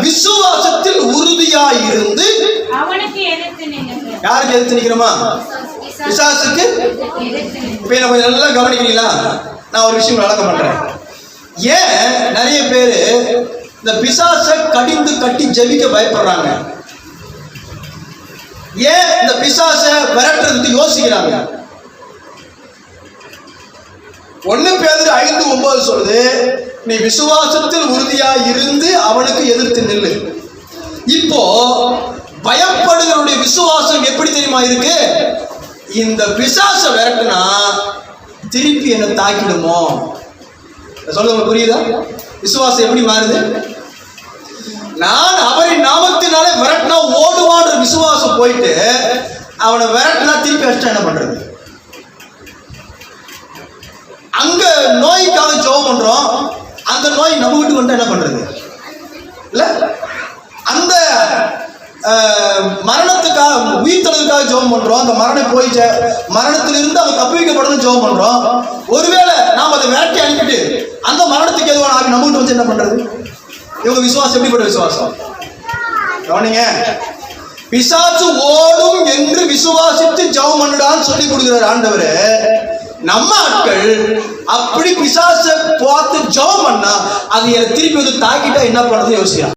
விசுவாசத்தில் உறுதியாய் இருந்து அவனுக்கு எதிர்த்து நில்லுங்கள். யாருக்கு எதிர்த்து நிக்கிறோமா? பிசாசுக்கு. இப்ப என்ன கொஞ்சம் நல்லா கவனிக்கிறீங்களா? நான் ஒரு விஷயம் விளக்கம் பண்றேன். ஏன் நிறைய பேரு இந்த பிசாசை கடிந்து கட்டி ஜெபிக்க பயப்படுறாங்க? ஏன் இந்த பிசாசை விரட்டுறதுக்கு யோசிக்கிறாங்க? 1 பேதுரு 5:9 சொல்லுது, நீ விசுவாசத்தில் உறுதியாய் இருந்து அவனுக்கு எதிர்த்து நில்லு. இப்போ பயப்படுகிறவருடைய விசுவாசம் எப்படி தெரியுமா இருக்கு? இந்த பிசாசை விரட்டுனா திருப்பி என்ன தாக்கிடுமோ? சொல்லுங்க, புரியுதா? விசுவாசம் எப்படி மாறுது? நான் அவரின் நாமத்தினாலே விரட்டினா ஓடுவான்ற விசுவாசம் போயிட்டு அவனை விரட்டினா திருப்பி அடிச்சா என்ன பண்றது? அங்க நோய்க்காக ஜெபம் பண்றோம், அந்த நோய் நம்ம வீட்டுக்கு வந்து என்ன பண்றது? இல்ல, அந்த மரணத்துக்காக உயிர்த்தெழுதுக்காக ஜெபம் பண்றோம், அந்த மரணம் போயிட்டு மரணத்திலிருந்து அவன் தப்பிக்கப்படணும் ஜெபம் பண்றோம். ஒருவேளை நாம் அதை விரட்டி அனுப்பிட்டு அந்த மரணத்துக்கு எதுவான ஆகி நம்ம வீட்டு வந்து என்ன பண்றது? இவங்க விசுவாசம் எப்படிப்பட்ட விசுவாசம்? கவனிங்க, பிசாசு ஓடும் என்று விசுவாசித்து ஜெபம் பண்ணுடான்னு சொல்லி கொடுக்கிறார் ஆண்டவர். நம்ம ஆட்கள் அப்படி பிசாசை பார்த்து ஜெபம் பண்ணா அது என்னை திருப்பி வந்து தாக்கிட்டா என்ன பண்றது யோசிக்கலாம்.